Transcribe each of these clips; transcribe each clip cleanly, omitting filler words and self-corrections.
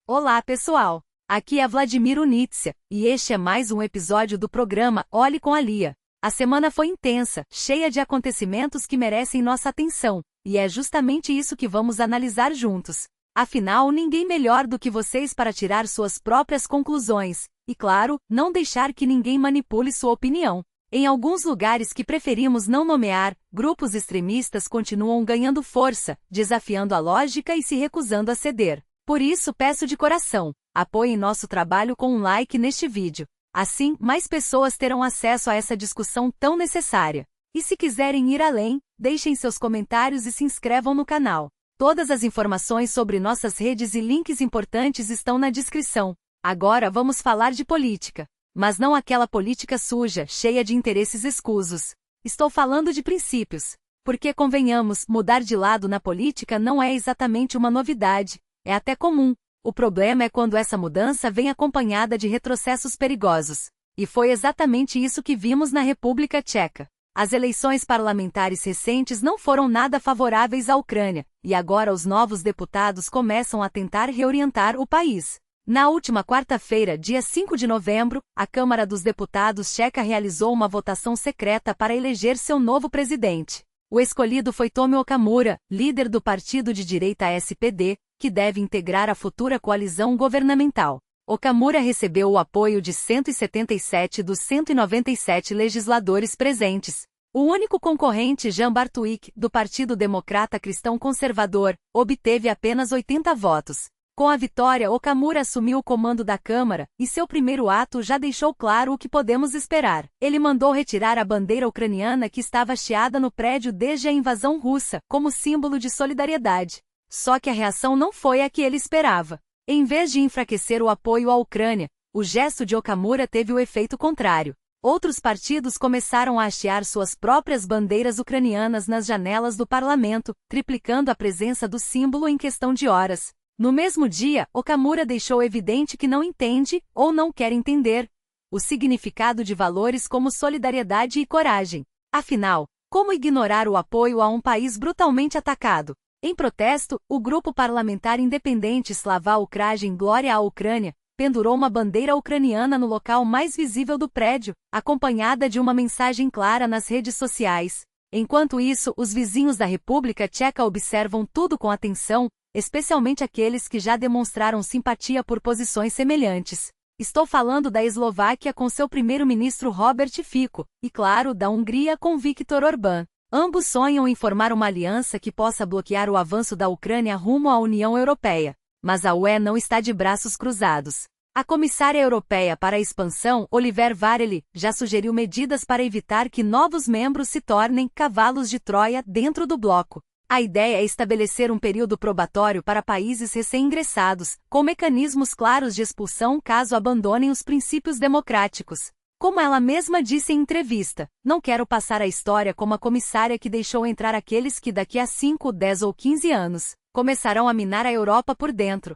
Olá, pessoal! Aqui é Vladimir Unitsia, e este é mais um episódio do programa Olhe com a Lia. A semana foi intensa, cheia de acontecimentos que merecem nossa atenção, e é justamente isso que vamos analisar juntos. Afinal, ninguém melhor do que vocês para tirar suas próprias conclusões, e claro, não deixar que ninguém manipule sua opinião. Em alguns lugares que preferimos não nomear, grupos extremistas continuam ganhando força, desafiando a lógica e se recusando a ceder. Por isso peço de coração, apoiem nosso trabalho com um like neste vídeo. Assim, mais pessoas terão acesso a essa discussão tão necessária. E se quiserem ir além, deixem seus comentários e se inscrevam no canal. Todas as informações sobre nossas redes e links importantes estão na descrição. Agora vamos falar de política. Mas não aquela política suja, cheia de interesses escusos. Estou falando de princípios. Porque, convenhamos, mudar de lado na política não é exatamente uma novidade. É até comum. O problema é quando essa mudança vem acompanhada de retrocessos perigosos. E foi exatamente isso que vimos na República Tcheca. As eleições parlamentares recentes não foram nada favoráveis à Ucrânia, e agora os novos deputados começam a tentar reorientar o país. Na última quarta-feira, dia 5 de novembro, a Câmara dos Deputados tcheca realizou uma votação secreta para eleger seu novo presidente. O escolhido foi Tomio Okamura, líder do partido de direita SPD, que deve integrar a futura coalizão governamental. Okamura recebeu o apoio de 177 dos 197 legisladores presentes. O único concorrente, Jan Bartwik, do Partido Democrata Cristão Conservador, obteve apenas 80 votos. Com a vitória, Okamura assumiu o comando da Câmara, e seu primeiro ato já deixou claro o que podemos esperar. Ele mandou retirar a bandeira ucraniana que estava hasteada no prédio desde a invasão russa, como símbolo de solidariedade. Só que a reação não foi a que ele esperava. Em vez de enfraquecer o apoio à Ucrânia, o gesto de Okamura teve o efeito contrário. Outros partidos começaram a hastear suas próprias bandeiras ucranianas nas janelas do parlamento, triplicando a presença do símbolo em questão de horas. No mesmo dia, Okamura deixou evidente que não entende, ou não quer entender, o significado de valores como solidariedade e coragem. Afinal, como ignorar o apoio a um país brutalmente atacado? Em protesto, o grupo parlamentar independente Slava Ukrajin Glória à Ucrânia pendurou uma bandeira ucraniana no local mais visível do prédio, acompanhada de uma mensagem clara nas redes sociais. Enquanto isso, os vizinhos da República Tcheca observam tudo com atenção, especialmente aqueles que já demonstraram simpatia por posições semelhantes. Estou falando da Eslováquia com seu primeiro-ministro Robert Fico, e claro, da Hungria com Viktor Orbán. Ambos sonham em formar uma aliança que possa bloquear o avanço da Ucrânia rumo à União Europeia. Mas a UE não está de braços cruzados. A comissária europeia para a expansão, Oliver Varhelyi, já sugeriu medidas para evitar que novos membros se tornem cavalos de Troia dentro do bloco. A ideia é estabelecer um período probatório para países recém-ingressados, com mecanismos claros de expulsão caso abandonem os princípios democráticos. Como ela mesma disse em entrevista, não quero passar a história como a comissária que deixou entrar aqueles que daqui a 5, 10 ou 15 anos, começarão a minar a Europa por dentro.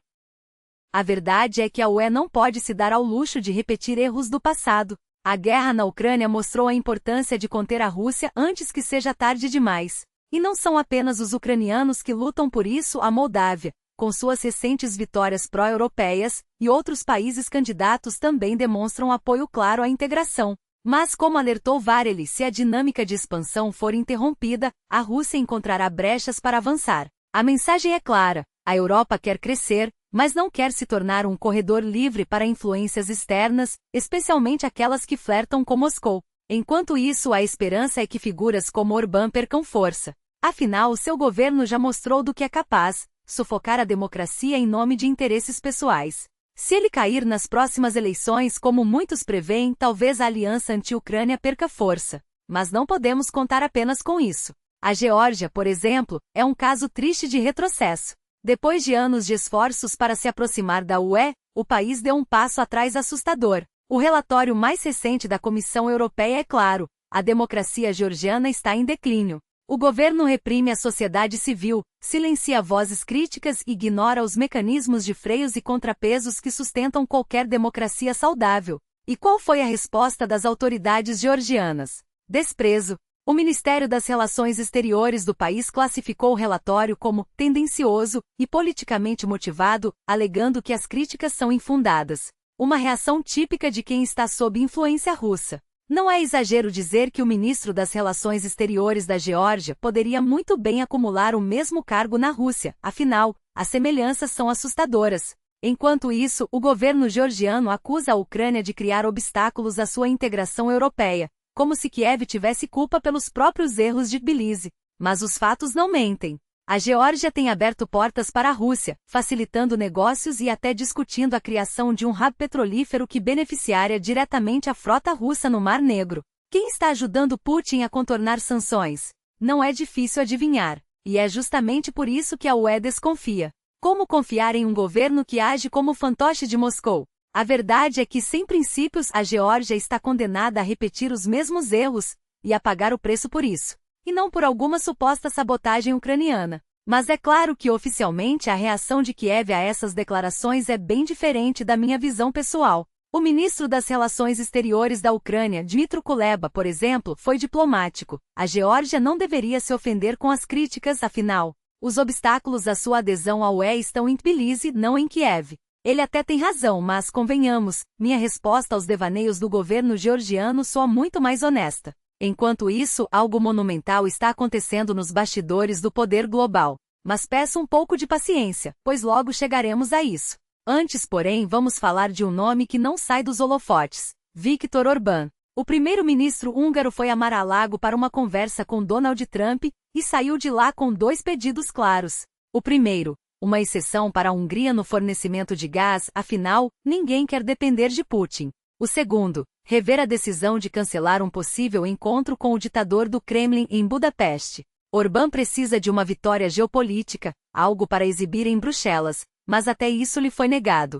A verdade é que a UE não pode se dar ao luxo de repetir erros do passado. A guerra na Ucrânia mostrou a importância de conter a Rússia antes que seja tarde demais. E não são apenas os ucranianos que lutam por isso, a Moldávia, com suas recentes vitórias pró-europeias, e outros países candidatos também demonstram apoio claro à integração. Mas como alertou Varhelyi, se a dinâmica de expansão for interrompida, a Rússia encontrará brechas para avançar. A mensagem é clara: a Europa quer crescer, mas não quer se tornar um corredor livre para influências externas, especialmente aquelas que flertam com Moscou. Enquanto isso, a esperança é que figuras como Orbán percam força. Afinal, seu governo já mostrou do que é capaz: sufocar a democracia em nome de interesses pessoais. Se ele cair nas próximas eleições, como muitos prevêem, talvez a aliança anti-Ucrânia perca força. Mas não podemos contar apenas com isso. A Geórgia, por exemplo, é um caso triste de retrocesso. Depois de anos de esforços para se aproximar da UE, o país deu um passo atrás assustador. O relatório mais recente da Comissão Europeia é claro: a democracia georgiana está em declínio. O governo reprime a sociedade civil, silencia vozes críticas e ignora os mecanismos de freios e contrapesos que sustentam qualquer democracia saudável. E qual foi a resposta das autoridades georgianas? Desprezo. O Ministério das Relações Exteriores do país classificou o relatório como tendencioso e politicamente motivado, alegando que as críticas são infundadas. Uma reação típica de quem está sob influência russa. Não é exagero dizer que o ministro das Relações Exteriores da Geórgia poderia muito bem acumular o mesmo cargo na Rússia, afinal, as semelhanças são assustadoras. Enquanto isso, o governo georgiano acusa a Ucrânia de criar obstáculos à sua integração europeia, como se Kiev tivesse culpa pelos próprios erros de Tbilisi. Mas os fatos não mentem. A Geórgia tem aberto portas para a Rússia, facilitando negócios e até discutindo a criação de um hub petrolífero que beneficiaria diretamente a frota russa no Mar Negro. Quem está ajudando Putin a contornar sanções? Não é difícil adivinhar. E é justamente por isso que a UE desconfia. Como confiar em um governo que age como fantoche de Moscou? A verdade é que, sem princípios, a Geórgia está condenada a repetir os mesmos erros e a pagar o preço por isso. E não por alguma suposta sabotagem ucraniana. Mas é claro que oficialmente a reação de Kiev a essas declarações é bem diferente da minha visão pessoal. O ministro das Relações Exteriores da Ucrânia, Dmytro Kuleba, por exemplo, foi diplomático. A Geórgia não deveria se ofender com as críticas, afinal, os obstáculos à sua adesão à UE estão em Tbilisi, não em Kiev. Ele até tem razão, mas convenhamos, minha resposta aos devaneios do governo georgiano soa muito mais honesta. Enquanto isso, algo monumental está acontecendo nos bastidores do poder global. Mas peço um pouco de paciência, pois logo chegaremos a isso. Antes, porém, vamos falar de um nome que não sai dos holofotes: Viktor Orbán. O primeiro-ministro húngaro foi a Mar-a-Lago para uma conversa com Donald Trump e saiu de lá com 2 pedidos claros. O primeiro, uma exceção para a Hungria no fornecimento de gás, afinal, ninguém quer depender de Putin. O segundo, rever a decisão de cancelar um possível encontro com o ditador do Kremlin em Budapeste. Orbán precisa de uma vitória geopolítica, algo para exibir em Bruxelas, mas até isso lhe foi negado.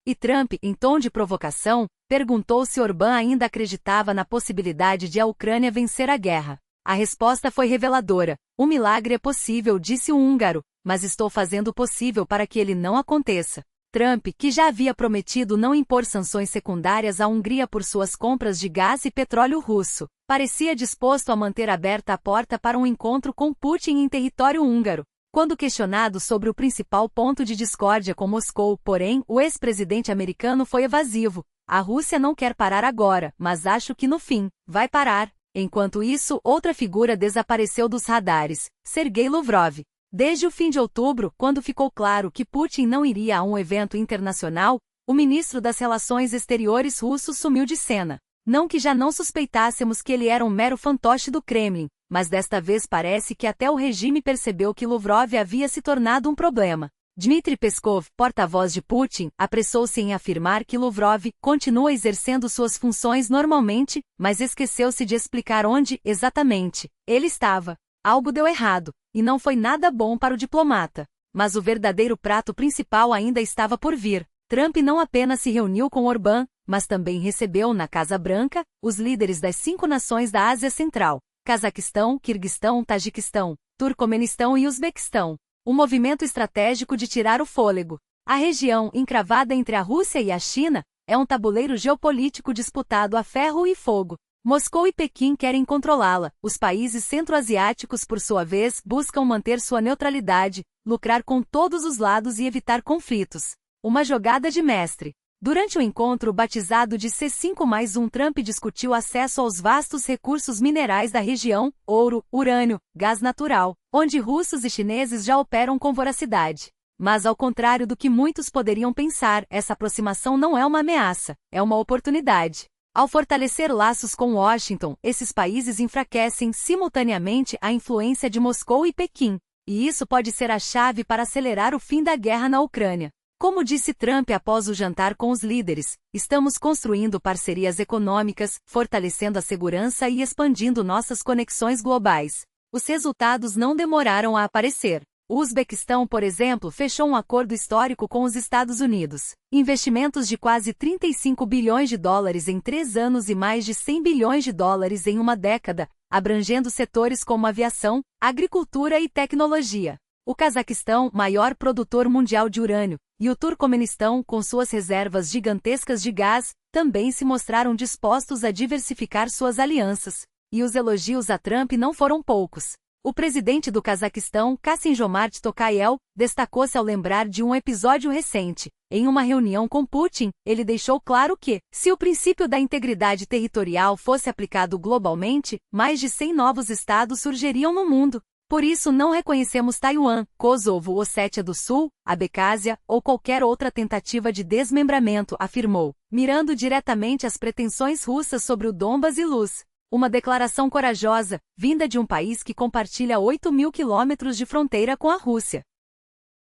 E Trump, em tom de provocação, perguntou se Orbán ainda acreditava na possibilidade de a Ucrânia vencer a guerra. A resposta foi reveladora: o milagre é possível, disse o húngaro, mas estou fazendo o possível para que ele não aconteça. Trump, que já havia prometido não impor sanções secundárias à Hungria por suas compras de gás e petróleo russo, parecia disposto a manter aberta a porta para um encontro com Putin em território húngaro. Quando questionado sobre o principal ponto de discórdia com Moscou, porém, o ex-presidente americano foi evasivo: a Rússia não quer parar agora, mas acho que no fim, vai parar. Enquanto isso, outra figura desapareceu dos radares: Sergei Lavrov. Desde o fim de outubro, quando ficou claro que Putin não iria a um evento internacional, o ministro das Relações Exteriores russo sumiu de cena. Não que já não suspeitássemos que ele era um mero fantoche do Kremlin, mas desta vez parece que até o regime percebeu que Lavrov havia se tornado um problema. Dmitry Peskov, porta-voz de Putin, apressou-se em afirmar que Lavrov continua exercendo suas funções normalmente, mas esqueceu-se de explicar onde, exatamente, ele estava. Algo deu errado, e não foi nada bom para o diplomata. Mas o verdadeiro prato principal ainda estava por vir. Trump não apenas se reuniu com Orbán, mas também recebeu na Casa Branca os líderes das 5 nações da Ásia Central: Cazaquistão, Quirguistão, Tajiquistão, Turcomenistão e Uzbequistão. Um movimento estratégico de tirar o fôlego. A região, encravada entre a Rússia e a China, é um tabuleiro geopolítico disputado a ferro e fogo. Moscou e Pequim querem controlá-la. Os países centro-asiáticos, por sua vez, buscam manter sua neutralidade, lucrar com todos os lados e evitar conflitos. Uma jogada de mestre. Durante o encontro batizado de C5+1, Trump discutiu acesso aos vastos recursos minerais da região: ouro, urânio, gás natural, onde russos e chineses já operam com voracidade. Mas ao contrário do que muitos poderiam pensar, essa aproximação não é uma ameaça, é uma oportunidade. Ao fortalecer laços com Washington, esses países enfraquecem simultaneamente a influência de Moscou e Pequim, e isso pode ser a chave para acelerar o fim da guerra na Ucrânia. Como disse Trump após o jantar com os líderes, estamos construindo parcerias econômicas, fortalecendo a segurança e expandindo nossas conexões globais. Os resultados não demoraram a aparecer. O Uzbequistão, por exemplo, fechou um acordo histórico com os Estados Unidos. Investimentos de quase 35 bilhões de dólares em 3 anos e mais de 100 bilhões de dólares em uma década, abrangendo setores como aviação, agricultura e tecnologia. O Cazaquistão, maior produtor mundial de urânio, e o Turcomenistão, com suas reservas gigantescas de gás, também se mostraram dispostos a diversificar suas alianças. E os elogios a Trump não foram poucos. O presidente do Cazaquistão, Kassym-Jomart Tokayev, destacou-se ao lembrar de um episódio recente. Em uma reunião com Putin, ele deixou claro que, se o princípio da integridade territorial fosse aplicado globalmente, mais de 100 novos estados surgiriam no mundo. Por isso não reconhecemos Taiwan, Kosovo, Ossétia do Sul, Abecásia ou qualquer outra tentativa de desmembramento, afirmou, mirando diretamente as pretensões russas sobre o Donbas e Luz. Uma declaração corajosa, vinda de um país que compartilha 8.000 quilômetros de fronteira com a Rússia.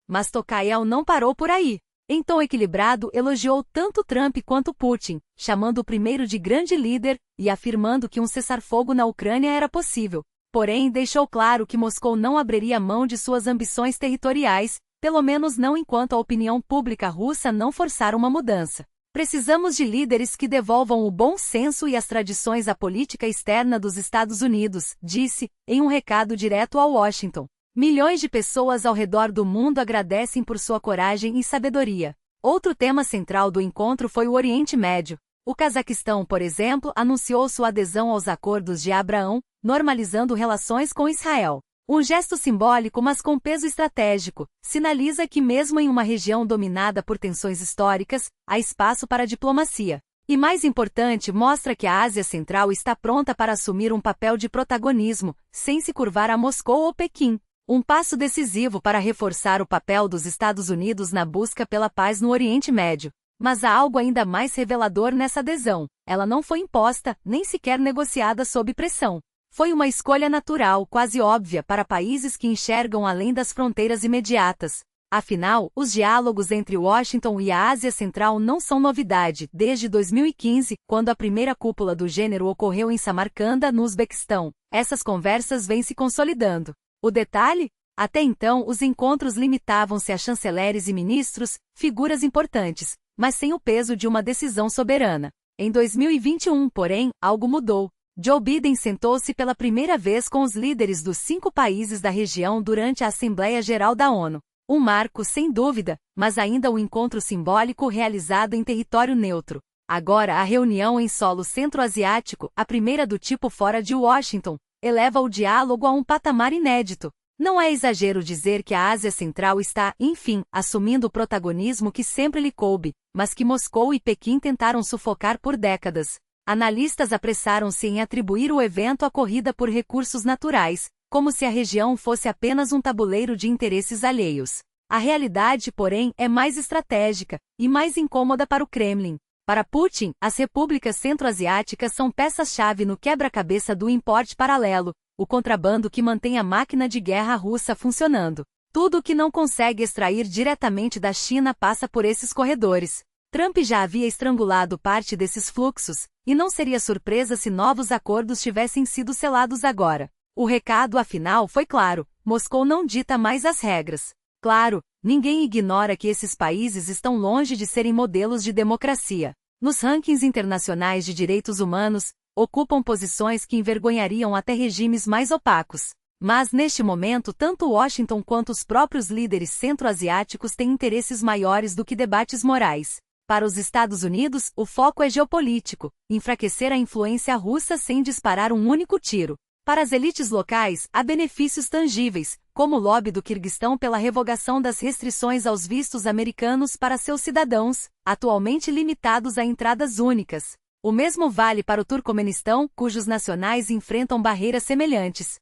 Mas Tokayev não parou por aí. Em tom equilibrado, elogiou tanto Trump quanto Putin, chamando o primeiro de grande líder e afirmando que um cessar-fogo na Ucrânia era possível. Porém, deixou claro que Moscou não abriria mão de suas ambições territoriais, pelo menos não enquanto a opinião pública russa não forçar uma mudança. Precisamos de líderes que devolvam o bom senso e as tradições à política externa dos Estados Unidos, disse, em um recado direto a Washington. Milhões de pessoas ao redor do mundo agradecem por sua coragem e sabedoria. Outro tema central do encontro foi o Oriente Médio. O Cazaquistão, por exemplo, anunciou sua adesão aos Acordos de Abraão, normalizando relações com Israel. Um gesto simbólico, mas com peso estratégico, sinaliza que mesmo em uma região dominada por tensões históricas, há espaço para a diplomacia. E mais importante, mostra que a Ásia Central está pronta para assumir um papel de protagonismo, sem se curvar a Moscou ou Pequim. Um passo decisivo para reforçar o papel dos Estados Unidos na busca pela paz no Oriente Médio. Mas há algo ainda mais revelador nessa adesão. Ela não foi imposta, nem sequer negociada sob pressão. Foi uma escolha natural, quase óbvia, para países que enxergam além das fronteiras imediatas. Afinal, os diálogos entre Washington e a Ásia Central não são novidade. Desde 2015, quando a primeira cúpula do gênero ocorreu em Samarcanda, no Uzbequistão, essas conversas vêm se consolidando. O detalhe? Até então, os encontros limitavam-se a chanceleres e ministros, figuras importantes, mas sem o peso de uma decisão soberana. Em 2021, porém, algo mudou. Joe Biden sentou-se pela primeira vez com os líderes dos 5 países da região durante a Assembleia Geral da ONU. Um marco, sem dúvida, mas ainda um encontro simbólico realizado em território neutro. Agora, a reunião em solo centro-asiático, a primeira do tipo fora de Washington, eleva o diálogo a um patamar inédito. Não é exagero dizer que a Ásia Central está, enfim, assumindo o protagonismo que sempre lhe coube, mas que Moscou e Pequim tentaram sufocar por décadas. Analistas apressaram-se em atribuir o evento à corrida por recursos naturais, como se a região fosse apenas um tabuleiro de interesses alheios. A realidade, porém, é mais estratégica e mais incômoda para o Kremlin. Para Putin, as repúblicas centro-asiáticas são peças-chave no quebra-cabeça do importe paralelo, o contrabando que mantém a máquina de guerra russa funcionando. Tudo o que não consegue extrair diretamente da China passa por esses corredores. Trump já havia estrangulado parte desses fluxos, e não seria surpresa se novos acordos tivessem sido selados agora. O recado, afinal, foi claro: Moscou não dita mais as regras. Claro, ninguém ignora que esses países estão longe de serem modelos de democracia. Nos rankings internacionais de direitos humanos, ocupam posições que envergonhariam até regimes mais opacos. Mas, neste momento, tanto Washington quanto os próprios líderes centro-asiáticos têm interesses maiores do que debates morais. Para os Estados Unidos, o foco é geopolítico, enfraquecer a influência russa sem disparar um único tiro. Para as elites locais, há benefícios tangíveis, como o lobby do Quirguistão pela revogação das restrições aos vistos americanos para seus cidadãos, atualmente limitados a entradas únicas. O mesmo vale para o Turcomenistão, cujos nacionais enfrentam barreiras semelhantes.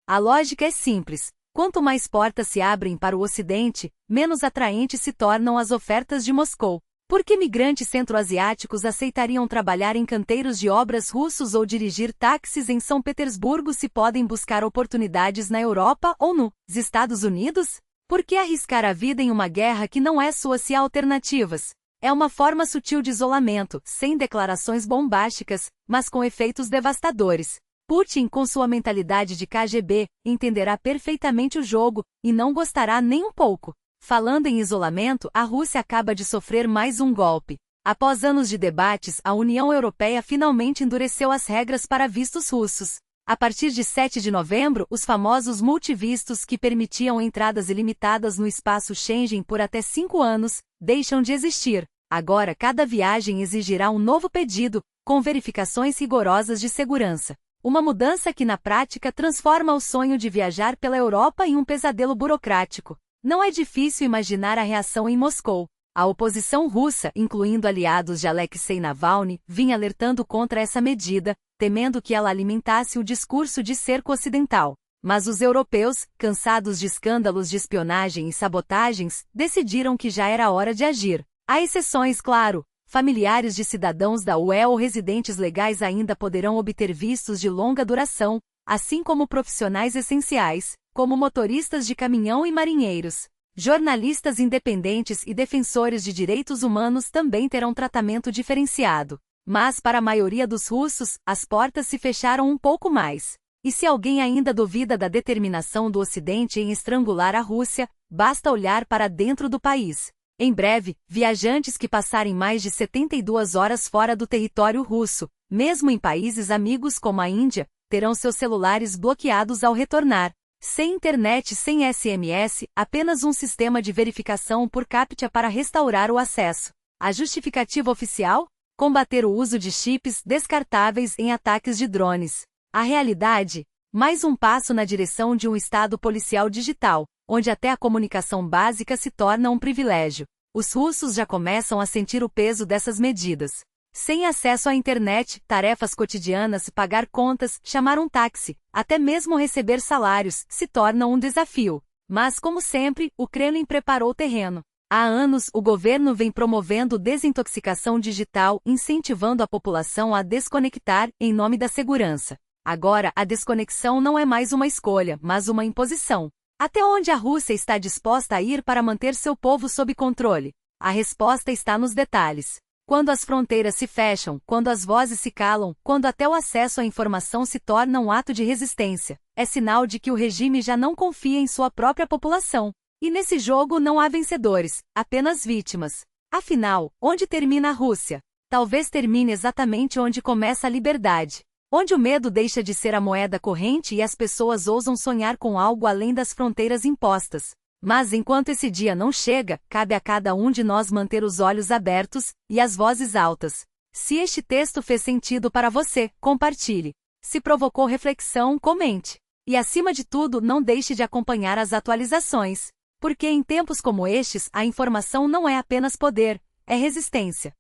A lógica é simples. Quanto mais portas se abrem para o Ocidente, menos atraentes se tornam as ofertas de Moscou. Por que migrantes centro-asiáticos aceitariam trabalhar em canteiros de obras russos ou dirigir táxis em São Petersburgo se podem buscar oportunidades na Europa ou nos Estados Unidos? Por que arriscar a vida em uma guerra que não é sua se há alternativas? É uma forma sutil de isolamento, sem declarações bombásticas, mas com efeitos devastadores. Putin, com sua mentalidade de KGB, entenderá perfeitamente o jogo, e não gostará nem um pouco. Falando em isolamento, a Rússia acaba de sofrer mais um golpe. Após anos de debates, a União Europeia finalmente endureceu as regras para vistos russos. A partir de 7 de novembro, os famosos multivistos que permitiam entradas ilimitadas no espaço Schengen por até 5 anos, deixam de existir. Agora cada viagem exigirá um novo pedido, com verificações rigorosas de segurança. Uma mudança que na prática transforma o sonho de viajar pela Europa em um pesadelo burocrático. Não é difícil imaginar a reação em Moscou. A oposição russa, incluindo aliados de Alexei Navalny, vinha alertando contra essa medida, temendo que ela alimentasse o discurso de cerco ocidental. Mas os europeus, cansados de escândalos de espionagem e sabotagens, decidiram que já era hora de agir. Há exceções, claro. Familiares de cidadãos da UE ou residentes legais ainda poderão obter vistos de longa duração, assim como profissionais essenciais, como motoristas de caminhão e marinheiros. Jornalistas independentes e defensores de direitos humanos também terão tratamento diferenciado. Mas para a maioria dos russos, as portas se fecharam um pouco mais. E se alguém ainda duvida da determinação do Ocidente em estrangular a Rússia, basta olhar para dentro do país. Em breve, viajantes que passarem mais de 72 horas fora do território russo, mesmo em países amigos como a Índia, terão seus celulares bloqueados ao retornar. Sem internet, sem SMS, apenas um sistema de verificação por CAPTCHA para restaurar o acesso. A justificativa oficial? Combater o uso de chips descartáveis em ataques de drones. A realidade? Mais um passo na direção de um Estado policial digital, onde até a comunicação básica se torna um privilégio. Os russos já começam a sentir o peso dessas medidas. Sem acesso à internet, tarefas cotidianas, pagar contas, chamar um táxi, até mesmo receber salários, se tornam um desafio. Mas, como sempre, o Kremlin preparou o terreno. Há anos, o governo vem promovendo desintoxicação digital, incentivando a população a desconectar, em nome da segurança. Agora, a desconexão não é mais uma escolha, mas uma imposição. Até onde a Rússia está disposta a ir para manter seu povo sob controle? A resposta está nos detalhes. Quando as fronteiras se fecham, quando as vozes se calam, quando até o acesso à informação se torna um ato de resistência, é sinal de que o regime já não confia em sua própria população. E nesse jogo não há vencedores, apenas vítimas. Afinal, onde termina a Rússia? Talvez termine exatamente onde começa a liberdade. Onde o medo deixa de ser a moeda corrente e as pessoas ousam sonhar com algo além das fronteiras impostas. Mas enquanto esse dia não chega, cabe a cada um de nós manter os olhos abertos e as vozes altas. Se este texto fez sentido para você, compartilhe. Se provocou reflexão, comente. E acima de tudo, não deixe de acompanhar as atualizações. Porque em tempos como estes, a informação não é apenas poder, é resistência.